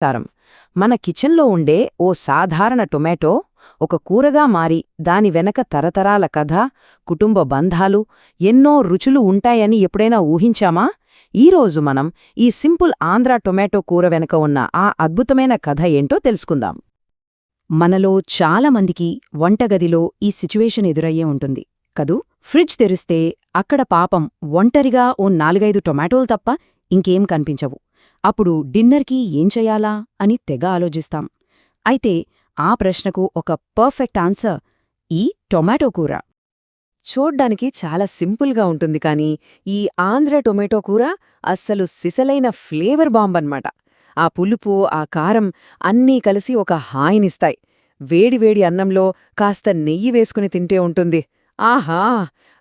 కారం మన కిచెన్లో ఉండే ఓ సాధారణ టొమాటో ఒక కూరగా మారి దాని వెనక తరతరాల కథ, కుటుంబ బంధాలు, ఎన్నో రుచులు ఉంటాయని ఎప్పుడైనా ఊహించామా? ఈరోజు మనం ఈ సింపుల్ ఆంధ్ర టొమాటో కూర వెనక ఉన్న ఆ అద్భుతమైన కథ ఏంటో తెలుసుకుందాం. మనలో చాలామందికి వంటగదిలో ఈ సిచ్యువేషన్ ఎదురయ్యే ఉంటుంది కదూ. ఫ్రిడ్జ్ తెరిస్తే అక్కడ పాపం ఒంటరిగా ఓ 4-5 టొమాటోలు తప్ప ఇంకేం కనిపించవు. అప్పుడు డిన్నర్కి ఏం చెయ్యాలా అని తెగ ఆలోచిస్తాం. అయితే ఆ ప్రశ్నకు ఒక పర్ఫెక్ట్ ఆన్సర్ ఈ టొమాటో కూర. చూడ్డానికి చాలా సింపుల్గా ఉంటుంది, కానీ ఈ ఆంధ్ర టొమాటో కూర అస్సలు సిసలైన ఫ్లేవర్ బాంబ్ అన్నమాట. ఆ పులుపు, ఆ కారం అన్నీ కలిసి ఒక హాయినిస్తాయి. వేడివేడి అన్నంలో కాస్త నెయ్యి వేసుకుని తింటే ఉంటుంది. ఆహా!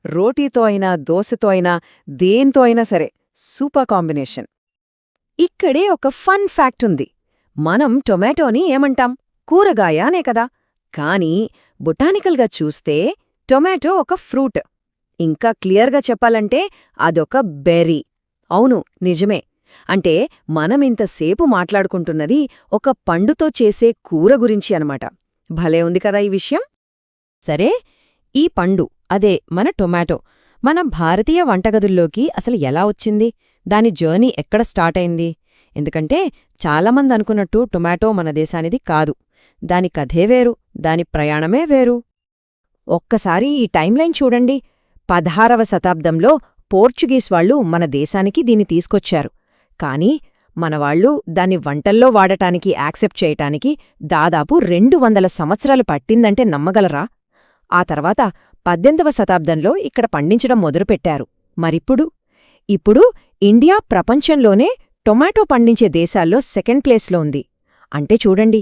రోటీతో అయినా, దోశతో అయినా, దేంతో అయినా సరే సూపర్ కాంబినేషన్. ఇక్కడే ఒక ఫన్ ఫ్యాక్ట్ ఉంది. మనం టొమాటోని ఏమంటాం? కూరగాయ అనే కదా. కానీ బొటానికల్గా చూస్తే టొమాటో ఒక ఫ్రూట్. ఇంకా క్లియర్గా చెప్పాలంటే అదొక బెర్రీ. అవును, నిజమే. అంటే మనమింతసేపు మాట్లాడుకుంటున్నది ఒక పండుతో చేసే కూర గురించి అనమాట. భలే ఉంది కదా ఈ విషయం. సరే, ఈ పండు, అదే మన టొమాటో, మన భారతీయ వంటగదుల్లోకి అసలు ఎలా వచ్చింది? దాని జర్నీ ఎక్కడ స్టార్ట్ అయింది? ఎందుకంటే చాలామంది అనుకున్నట్టు టొమాటో మన దేశానిది కాదు. దాని కథే వేరు, దాని ప్రయాణమే వేరు. ఒక్కసారి ఈ టైంలైన్ చూడండి. 16వ శతాబ్దంలో పోర్చుగీస్ వాళ్లు మన దేశానికి దీన్ని తీసుకొచ్చారు. కానీ మనవాళ్లు దాన్ని వంటల్లో వాడటానికి యాక్సెప్ట్ చేయటానికి దాదాపు 200 సంవత్సరాలు పట్టిందంటే నమ్మగలరా? ఆ తర్వాత 18వ శతాబ్దంలో ఇక్కడ పండించడం మొదలుపెట్టారు. మరిప్పుడు? ఇప్పుడు ఇండియా ప్రపంచంలోనే టొమాటో పండించే దేశాల్లో సెకండ్ ప్లేస్లో ఉంది. అంటే చూడండి,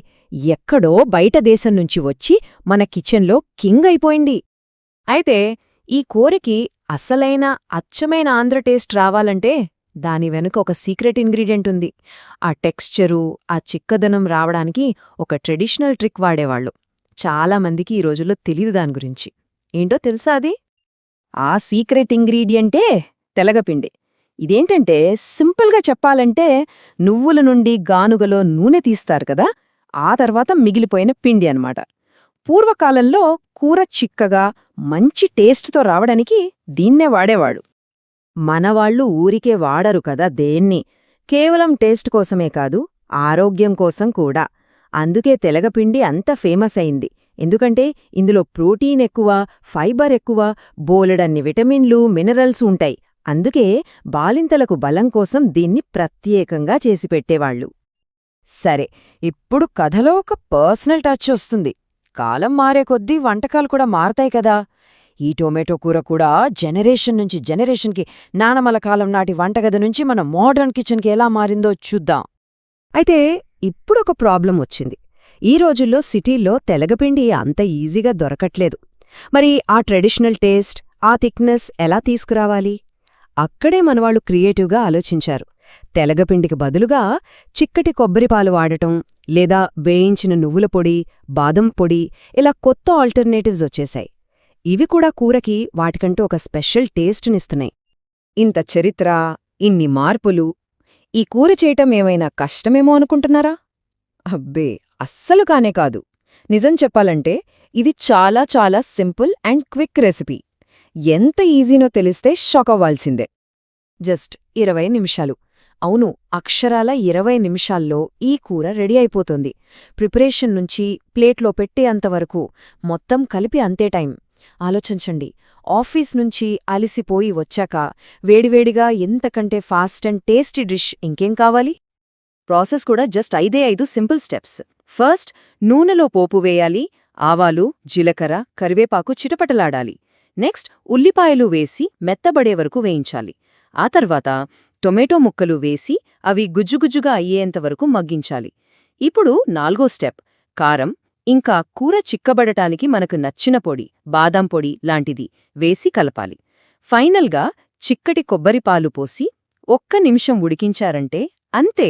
ఎక్కడో బయట దేశం నుంచి వచ్చి మన కిచెన్లో కింగ్ అయిపోయింది. అయితే ఈ కూరకి అసలైన అచ్చమైన ఆంధ్ర టేస్ట్ రావాలంటే దాని వెనుక ఒక సీక్రెట్ ఇంగ్రీడియంట్ ఉంది. ఆ టెక్స్చరు, ఆ చిక్కదనం రావడానికి ఒక ట్రెడిషనల్ ట్రిక్ వాడేవాళ్లు. చాలామందికి ఈ రోజుల్లో తెలీదు దాని గురించి. ఏంటో తెలుసా అది? ఆ సీక్రెట్ ఇంగ్రీడియంటే తెలగపిండి. ఇదేంటంటే సింపుల్గా చెప్పాలంటే నువ్వుల నుండి గానుగలో నూనె తీస్తారు కదా, ఆ తర్వాత మిగిలిపోయిన పిండి అన్నమాట. పూర్వకాలంలో కూర చిక్కగా మంచి టేస్ట్తో రావడానికి దీన్నే వాడేవాడు. మనవాళ్లు ఊరికే వాడరు కదా దేన్ని, కేవలం టేస్ట్ కోసమే కాదు, ఆరోగ్యం కోసం కూడా. అందుకే తెలగపిండి అంత ఫేమస్ అయింది. ఎందుకంటే ఇందులో ప్రోటీన్ ఎక్కువ, ఫైబర్ ఎక్కువ, బోలెడన్ని విటమిన్లు, మినరల్స్ ఉంటాయి. అందుకే బాలింతలకు బలం కోసం దీన్ని ప్రత్యేకంగా చేసిపెట్టేవాళ్లు. సరే, ఇప్పుడు కథలో ఒక పర్సనల్ టచ్ వస్తుంది. కాలం మారే కొద్దీ వంటకాలు కూడా మారతాయి కదా. ఈ టొమాటో కూర కూడా జనరేషన్ నుంచి జనరేషన్కి, నానమ్మల కాలం నాటి వంటగది నుంచి మన మోడర్న్ కిచెన్కి ఎలా మారిందో చూద్దాం. అయితే ఇప్పుడొక ప్రాబ్లం వచ్చింది. ఈ రోజుల్లో సిటీల్లో తెలగపిండి అంత ఈజీగా దొరకట్లేదు. మరి ఆ ట్రెడిషనల్ టేస్ట్, ఆ థిక్నెస్ ఎలా తీసుకురావాలి? అక్కడే మనవాళ్లు క్రియేటివ్గా ఆలోచించారు. తెలగపిండికి బదులుగా చిక్కటి కొబ్బరిపాలు వాడటం, లేదా వేయించిన నువ్వుల పొడి, బాదం పొడి, ఇలా కొత్త ఆల్టర్నేటివ్స్ వచ్చేశాయి. ఇవి కూడా కూరకి వాటికంటూ ఒక స్పెషల్ టేస్ట్నిస్తున్నాయి. ఇంత చరిత్ర, ఇన్ని మార్పులు, ఈ కూర చేయటం ఏమైనా కష్టమేమో అనుకుంటున్నారా? అబ్బే, అస్సలు కానే కాదు. నిజం చెప్పాలంటే ఇది చాలా చాలా సింపుల్ అండ్ క్విక్ రెసిపీ. ఎంత ఈజీనో తెలిస్తే షాక్ అవ్వాల్సిందే. జస్ట్ 20 నిమిషాలు. అవును, అక్షరాల 20 నిమిషాల్లో ఈ కూర రెడీ అయిపోతుంది. ప్రిపరేషన్ నుంచి ప్లేట్లో పెట్టేంతవరకు మొత్తం కలిపి అంతే టైం. ఆలోచించండి, ఆఫీస్ నుంచి అలిసిపోయి వచ్చాక వేడివేడిగా ఎంతకంటే ఫాస్ట్ అండ్ టేస్టీ డిష్ ఇంకేం కావాలి? ప్రాసెస్ కూడా జస్ట్ 5 సింపుల్ స్టెప్స్. ఫస్ట్, నూనెలో పోపు వేయాలి. ఆవాలు, జీలకర్ర, కరివేపాకు చిటపటలాడాలి. నెక్స్ట్, ఉల్లిపాయలు వేసి మెత్తబడే వరకు వేయించాలి. ఆ తర్వాత టొమాటో ముక్కలు వేసి అవి గుజ్జుగుజ్జుగా అయ్యేంతవరకు మగ్గించాలి. ఇప్పుడు 4వ స్టెప్, కారం, ఇంకా కూర చిక్కబడటానికి మనకు నచ్చిన పొడి, బాదాం పొడి లాంటిది వేసి కలపాలి. ఫైనల్గా చిక్కటి కొబ్బరిపాలు పోసి 1 నిమిషం ఉడికించారంటే అంతే,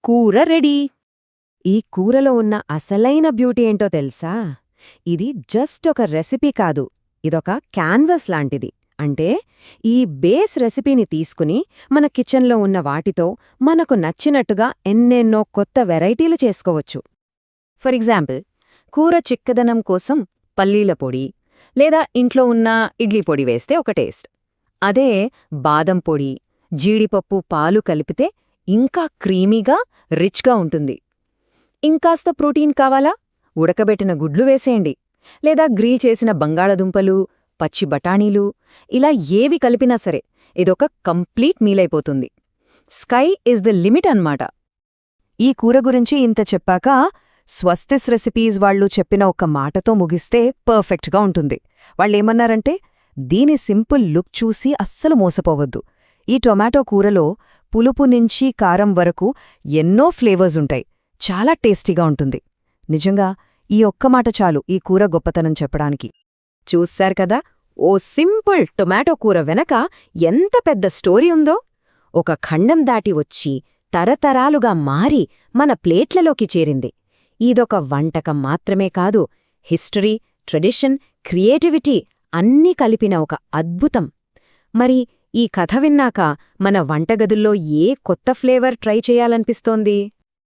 కూర రెడీ. ఈ కూరలో ఉన్న అసలైన బ్యూటీ ఏంటో తెలుసా? ఇది జస్ట్ ఒక రెసిపీ కాదు, ఇదొక క్యాన్వస్ లాంటిది. అంటే ఈ బేస్ రెసిపీని తీసుకుని మన కిచెన్లో ఉన్న వాటితో మనకు నచ్చినట్టుగా ఎన్నెన్నో కొత్త వెరైటీలు చేసుకోవచ్చు. ఫర్ ఎగ్జాంపుల్, కూర చిక్కదనం కోసం పల్లీల పొడి లేదా ఇంట్లో ఉన్న ఇడ్లీ పొడి వేస్తే ఒక టేస్ట్. అదే బాదం పొడి, జీడిపప్పు, పాలు కలిపితే ఇంకా క్రీమీగా, రిచ్గా ఉంటుంది. ఇంకాస్త ప్రోటీన్ కావాలా? ఉడకబెట్టిన గుడ్లు వేసేయండి. లేదా గ్రిల్ చేసిన బంగాళదుంపలు, పచ్చి బఠానీలు, ఇలా ఏవి కలిపినా సరే ఇదొక కంప్లీట్ మీలైపోతుంది. స్కై ఇస్ ద లిమిట్ అన్నమాట. ఈ కూర గురించి ఇంత చెప్పాక స్వస్తిస్ రెసిపీస్ వాళ్ళు చెప్పిన ఒక మాటతో ముగిస్తే పర్ఫెక్ట్గా ఉంటుంది. వాళ్ళేమన్నారంటే, దీని సింపుల్ లుక్ చూసి అస్సలు మోసపోవద్దు. ఈ టొమాటో కూరలో పులుపు నుంచి కారం వరకు ఎన్నో ఫ్లేవర్స్ ఉంటాయి. చాలా టేస్టీగా ఉంటుంది. నిజంగా ఈ ఒక్క మాట చాలు ఈ కూర గొప్పతనం చెప్పడానికి. చూశారు కదా, ఓ సింపుల్ టొమాటో కూర వెనక ఎంత పెద్ద స్టోరీ ఉందో. ఒక ఖండం దాటి వచ్చి తరతరాలుగా మారి మన ప్లేట్లలోకి చేరింది. ఇదొక వంటకం మాత్రమే కాదు, హిస్టరీ, ట్రెడిషన్, క్రియేటివిటీ అన్నీ కలిపిన ఒక అద్భుతం. మరి ఈ కథ విన్నాక మన వంటగదుల్లో ఏ కొత్త ఫ్లేవర్ ట్రై చేయాలనిపిస్తోంది?